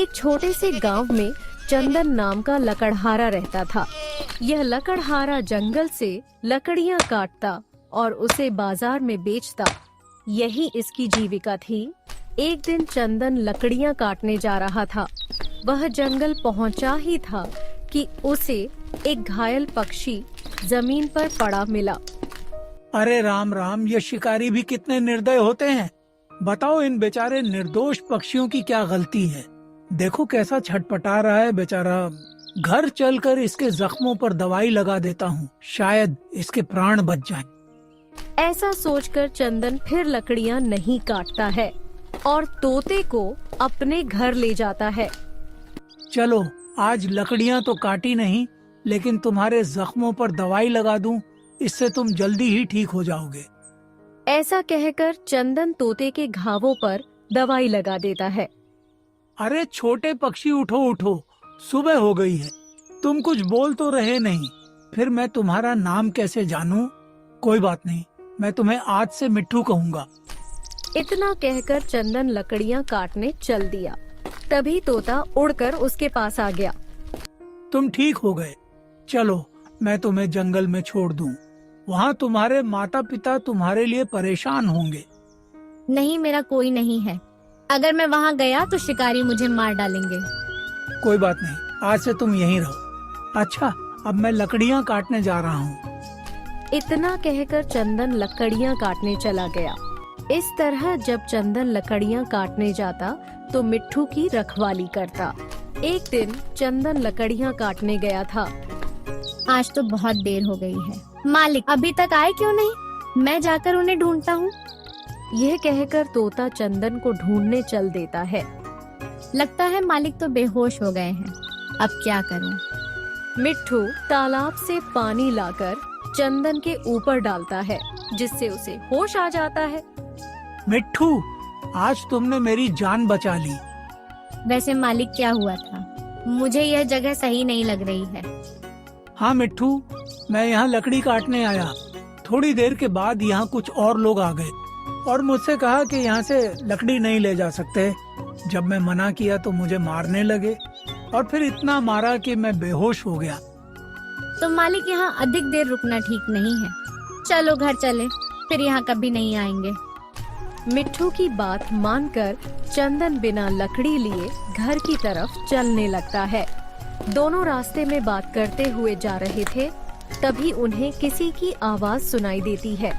एक छोटे से गांव में चंदन नाम का लकड़हारा रहता था। यह लकड़हारा जंगल से लकड़ियां काटता और उसे बाजार में बेचता। यही इसकी जीविका थी। एक दिन चंदन लकड़ियां काटने जा रहा था। वह जंगल पहुंचा ही था कि उसे एक घायल पक्षी जमीन पर पड़ा मिला। अरे राम राम, ये शिकारी भी कितने निर्दय होते हैं। बताओ, इन बेचारे निर्दोष पक्षियों की क्या गलती है। देखो कैसा छटपटा रहा है बेचारा। घर चलकर इसके जख्मों पर दवाई लगा देता हूँ, शायद इसके प्राण बच जाएं। ऐसा सोचकर चंदन फिर लकड़ियां नहीं काटता है और तोते को अपने घर ले जाता है। चलो, आज लकड़ियाँ तो काटी नहीं, लेकिन तुम्हारे जख्मों पर दवाई लगा दूं, इससे तुम जल्दी ही ठीक हो जाओगे। ऐसा कहकर चंदन तोते के घावों पर दवाई लगा देता है। अरे छोटे पक्षी, उठो उठो, सुबह हो गई है। तुम कुछ बोल तो रहे नहीं, फिर मैं तुम्हारा नाम कैसे जानूं? कोई बात नहीं, मैं तुम्हें आज से मिट्ठू कहूँगा। इतना कहकर चंदन लकड़ियां काटने चल दिया। तभी तोता उड़कर उसके पास आ गया। तुम ठीक हो गए। चलो, मैं तुम्हें जंगल में छोड़ दूं। वहाँ तुम्हारे माता पिता तुम्हारे लिए परेशान होंगे। नहीं, मेरा कोई नहीं है। अगर मैं वहाँ गया तो शिकारी मुझे मार डालेंगे। कोई बात नहीं, आज से तुम यहीं रहो। अच्छा, अब मैं लकड़ियाँ काटने जा रहा हूँ। इतना कहकर चंदन लकड़ियां काटने चला गया। इस तरह जब चंदन लकड़ियां काटने जाता तो मिट्ठू की रखवाली करता। एक दिन चंदन लकड़ियां काटने गया था। आज तो बहुत देर हो गई है। मालिक अभी तक आए क्यों नहीं? मैं जाकर उन्हें ढूंढता हूँ। यह कहकर तोता चंदन को ढूंढने चल देता है। लगता है मालिक तो बेहोश हो गए हैं। अब क्या करूँ? मिट्ठू तालाब से पानी लाकर चंदन के ऊपर डालता है, जिससे उसे होश आ जाता है। मिट्ठू, आज तुमने मेरी जान बचा ली। वैसे मालिक क्या हुआ था? मुझे यह जगह सही नहीं लग रही है। हाँ मिट्ठू, मैं यहाँ लकड़ी काटने आया। थोड़ी देर के बाद यहाँ कुछ और लोग आ गए और मुझसे कहा कि यहाँ से लकड़ी नहीं ले जा सकते। जब मैं मना किया तो मुझे मारने लगे और फिर इतना मारा कि मैं बेहोश हो गया। तो मालिक, यहाँ अधिक देर रुकना ठीक नहीं है। चलो घर चले, फिर यहाँ कभी नहीं आएंगे। मिट्ठू की बात मानकर चंदन बिना लकड़ी लिए घर की तरफ चलने लगता है। दोनों रास्ते में बात करते हुए जा रहे थे, तभी उन्हें किसी की आवाज सुनाई देती है।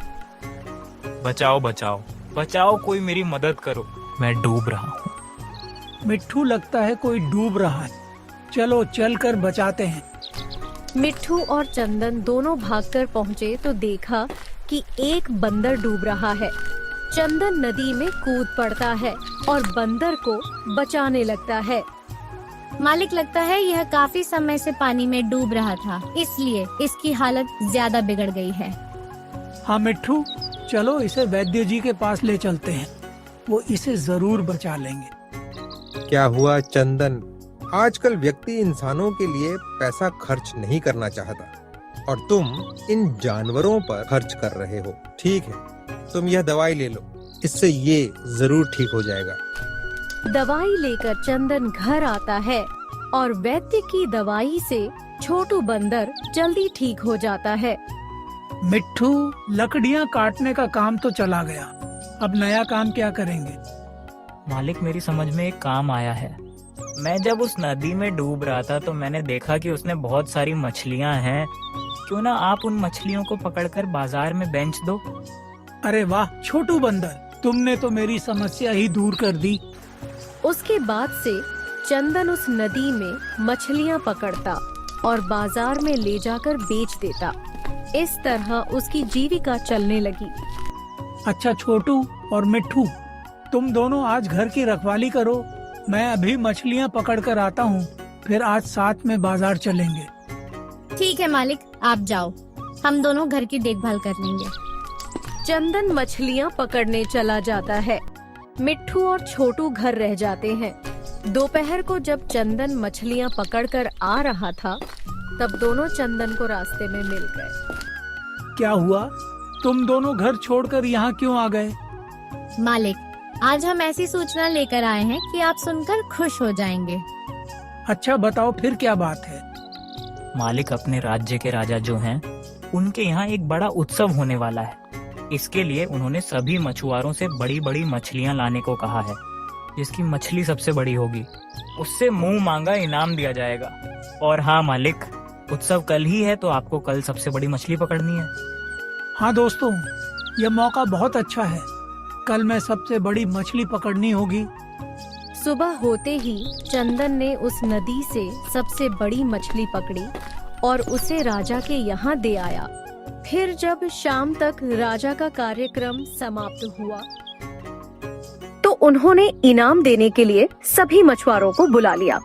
बचाओ बचाओ बचाओ, कोई मेरी मदद करो, मैं डूब रहा हूँ। मिट्ठू, लगता है कोई डूब रहा है। चलो चलकर बचाते हैं। मिट्ठू और चंदन दोनों भागकर पहुँचे तो देखा कि एक बंदर डूब रहा है। चंदन नदी में कूद पड़ता है और बंदर को बचाने लगता है। मालिक, लगता है यह काफी समय से पानी में डूब रहा था, इसलिए इसकी हालत ज्यादा बिगड़ गई है। हाँ मिट्ठू, चलो इसे वैद्य जी के पास ले चलते हैं। वो इसे जरूर बचा लेंगे। क्या हुआ चंदन? आजकल व्यक्ति इंसानों के लिए पैसा खर्च नहीं करना चाहता और तुम इन जानवरों पर खर्च कर रहे हो। ठीक है, तुम यह दवाई ले लो, इससे ये जरूर ठीक हो जाएगा। दवाई लेकर चंदन घर आता है और वैद्य की दवाई से छोटू बंदर जल्दी ठीक हो जाता है। मिट्ठू, लकड़ियाँ काटने का काम तो चला गया, अब नया काम क्या करेंगे? मालिक, मेरी समझ में एक काम आया है। मैं जब उस नदी में डूब रहा था तो मैंने देखा कि उसने बहुत सारी मछलियाँ हैं। क्यों ना आप उन मछलियों को पकड़कर बाजार में बेच दो? अरे वाह छोटू बंदर, तुमने तो मेरी समस्या ही दूर कर दी। उसके बाद से चंदन उस नदी में मछलियाँ पकड़ता और बाजार में ले जाकर बेच देता। इस तरह उसकी जीविका चलने लगी। अच्छा छोटू और मिट्ठू, तुम दोनों आज घर की रखवाली करो। मैं अभी मछलियाँ पकड़ कर आता हूँ, फिर आज साथ में बाजार चलेंगे। ठीक है मालिक, आप जाओ, हम दोनों घर की देखभाल कर लेंगे। चंदन मछलियाँ पकड़ने चला जाता है। मिट्ठू और छोटू घर रह जाते हैं। दोपहर को जब चंदन मछलियाँ पकड़कर आ रहा था, तब दोनों चंदन को रास्ते में मिल गए। क्या हुआ? तुम दोनों घर छोड़कर यहाँ क्यों आ गए? मालिक, आज हम ऐसी सूचना लेकर आए हैं कि आप सुनकर खुश हो जाएंगे। अच्छा बताओ फिर क्या बात है। मालिक, अपने राज्य के राजा जो हैं, उनके यहाँ एक बड़ा उत्सव होने वाला है। इसके लिए उन्होंने सभी मछुआरों से बड़ी बड़ी मछलियाँ लाने को कहा है। जिसकी मछली सबसे बड़ी होगी उससे मुंह मांगा इनाम दिया जाएगा। और हाँ मालिक, उत्सव कल ही है, तो आपको कल सबसे बड़ी मछली पकड़नी है। हाँ दोस्तों, यह मौका बहुत अच्छा है। कल मैं सबसे बड़ी मछली पकड़नी होगी। सुबह होते ही चंदन ने उस नदी से सबसे बड़ी मछली पकड़ी और उसे राजा के यहाँ दे आया। फिर जब शाम तक राजा का कार्यक्रम समाप्त हुआ तो उन्होंने इनाम देने के लिए सभी मछुआरों को बुला लिया।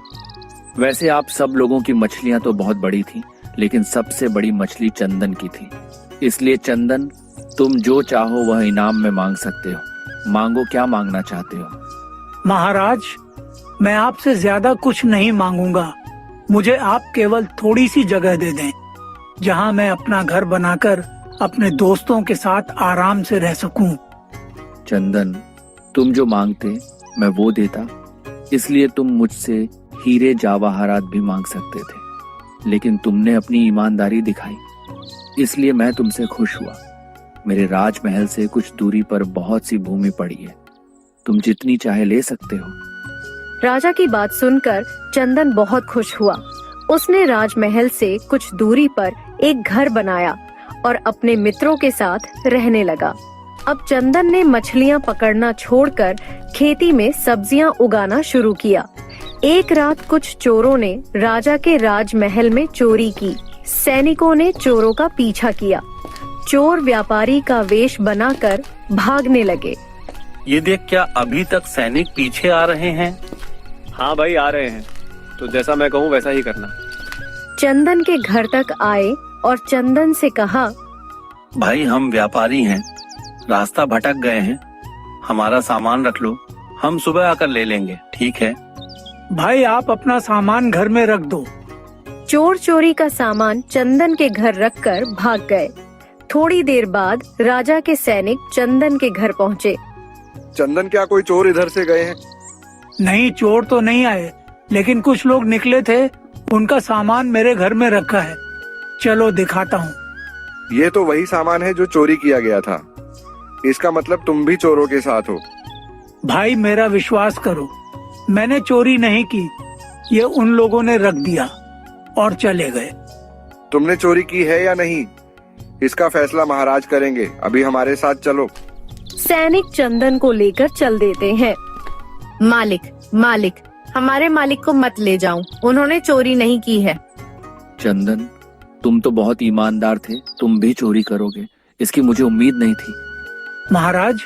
वैसे आप सब लोगों की मछलियां तो बहुत बड़ी थी, लेकिन सबसे बड़ी मछली चंदन की थी। इसलिए चंदन, तुम जो चाहो वह इनाम में मांग सकते हो। मांगो, क्या मांगना चाहते हो? महाराज, मैं आपसे ज्यादा कुछ नहीं मांगूंगा। मुझे आप केवल थोड़ी सी जगह दे दें, जहां मैं अपना घर बनाकर अपने दोस्तों के साथ आराम से रह सकूं। चंदन, तुम जो मांगते मैं वो देता। इसलिए तुम मुझसे हीरे जवाहरात भी मांग सकते थे, लेकिन तुमने अपनी ईमानदारी दिखाई, इसलिए मैं तुमसे खुश हुआ। मेरे राजमहल से कुछ दूरी पर बहुत सी भूमि पड़ी है, तुम जितनी चाहे ले सकते हो। राजा की बात सुनकर चंदन बहुत खुश हुआ। उसने राजमहल से कुछ दूरी पर एक घर बनाया और अपने मित्रों के साथ रहने लगा। अब चंदन ने मछलियां पकड़ना छोड़कर खेती में सब्जियां उगाना शुरू किया। एक रात कुछ चोरों ने राजा के राजमहल में चोरी की। सैनिकों ने चोरों का पीछा किया। चोर व्यापारी का वेश बनाकर भागने लगे। ये देख, क्या अभी तक सैनिक पीछे आ रहे हैं? हाँ भाई, आ रहे हैं। तो जैसा मैं कहूँ वैसा ही करना। चंदन के घर तक आए और चंदन से कहा, भाई, हम व्यापारी हैं, रास्ता भटक गए हैं, हमारा सामान रख लो, हम सुबह आकर ले लेंगे, ठीक है? भाई, आप अपना सामान घर में रख दो। चोर चोरी का सामान चंदन के घर रखकर भाग गए। थोड़ी देर बाद राजा के सैनिक चंदन के घर पहुँचे। चंदन, क्या कोई चोर इधर से गए हैं? नहीं, चोर तो नहीं आए, लेकिन कुछ लोग निकले थे, उनका सामान मेरे घर में रखा है। चलो दिखाता हूँ। ये तो वही सामान है जो चोरी किया गया था। इसका मतलब तुम भी चोरों के साथ हो। भाई, मेरा विश्वास करो, मैंने चोरी नहीं की। ये उन लोगों ने रख दिया और चले गए। तुमने चोरी की है या नहीं, इसका फैसला महाराज करेंगे। अभी हमारे साथ चलो। सैनिक चंदन को लेकर चल देते हैं। मालिक, हमारे मालिक को मत ले जाओ, उन्होंने चोरी नहीं की है। चंदन, तुम तो बहुत ईमानदार थे, तुम भी चोरी करोगे, इसकी मुझे उम्मीद नहीं थी। महाराज,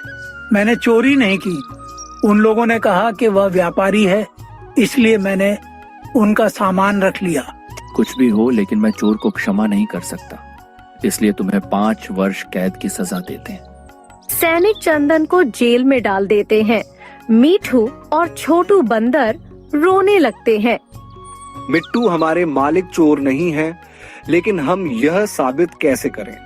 मैंने चोरी नहीं की। उन लोगों ने कहा कि वह व्यापारी है, इसलिए मैंने उनका सामान रख लिया। कुछ भी हो, लेकिन मैं चोर को क्षमा नहीं कर सकता, इसलिए तुम्हें 5 वर्ष कैद की सजा देते हैं। सैनिक चंदन को जेल में डाल देते हैं। मीठू और छोटू बंदर रोने लगते हैं। मिट्टू, हमारे मालिक चोर नहीं हैं, लेकिन हम यह साबित कैसे करें?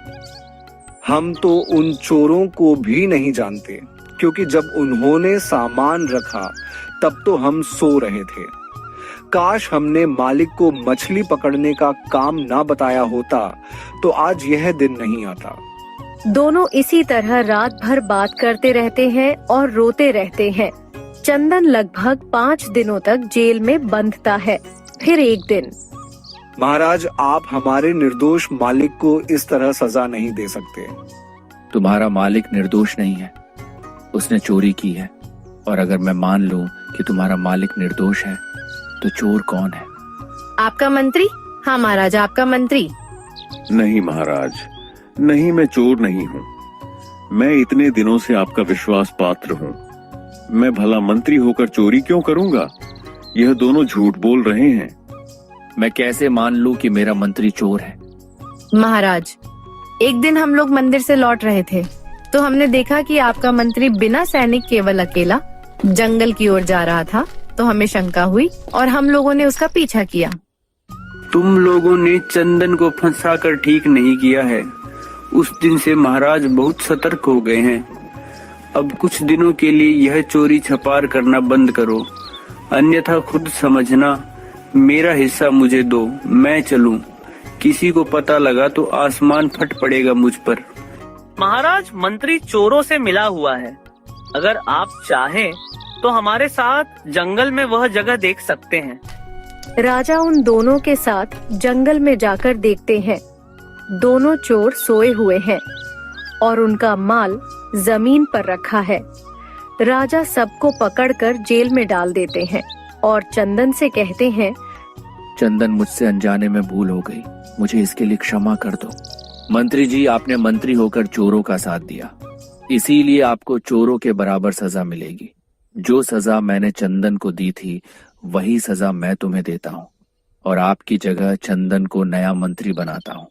हम तो उन चोरों को भी नहीं जानते, क्योंकि जब उन्होंने सामान रखा तब तो हम सो रहे थे। काश हमने मालिक को मछली पकड़ने का काम ना बताया होता तो आज यह दिन नहीं आता। दोनों इसी तरह रात भर बात करते रहते हैं और रोते रहते हैं। चंदन लगभग 5 दिनों तक जेल में बंधता है। फिर एक दिन, महाराज, आप हमारे निर्दोष मालिक को इस तरह सजा नहीं दे सकते। तुम्हारा मालिक निर्दोष नहीं है, उसने चोरी की है। और अगर मैं मान लूं कि तुम्हारा मालिक निर्दोष है, तो चोर कौन है? आपका मंत्री। हाँ महाराज, आपका मंत्री। नहीं महाराज, नहीं, मैं चोर नहीं हूँ। मैं इतने दिनों से आपका विश्वास पात्र हूँ। मैं भला मंत्री होकर चोरी क्यों करूँगा? यह दोनों झूठ बोल रहे हैं। मैं कैसे मान लूं कि मेरा मंत्री चोर है? महाराज, एक दिन हम लोग मंदिर से लौट रहे थे तो हमने देखा कि आपका मंत्री बिना सैनिक केवल अकेला जंगल की ओर जा रहा था, तो हमें शंका हुई और हम लोगों ने उसका पीछा किया। तुम लोगों ने चंदन को फंसाकर ठीक नहीं किया है। उस दिन से महाराज बहुत सतर्क हो गए हैं। अब कुछ दिनों के लिए यह चोरी छपार करना बंद करो, अन्यथा खुद समझना। मेरा हिस्सा मुझे दो, मैं चलूं। किसी को पता लगा तो आसमान फट पड़ेगा मुझ पर। महाराज, मंत्री चोरों से मिला हुआ है। अगर आप चाहें तो हमारे साथ जंगल में वह जगह देख सकते हैं। राजा उन दोनों के साथ जंगल में जाकर देखते हैं। दोनों चोर सोए हुए हैं और उनका माल जमीन पर रखा है। राजा सबको पकड़कर जेल में डाल देते हैं और चंदन से कहते हैं, चंदन, मुझसे अनजाने में भूल हो गई, मुझे इसके लिए क्षमा कर दो। मंत्री जी, आपने मंत्री होकर चोरों का साथ दिया, इसीलिए आपको चोरों के बराबर सजा मिलेगी। जो सजा मैंने चंदन को दी थी वही सजा मैं तुम्हें देता हूँ और आपकी जगह चंदन को नया मंत्री बनाता हूँ।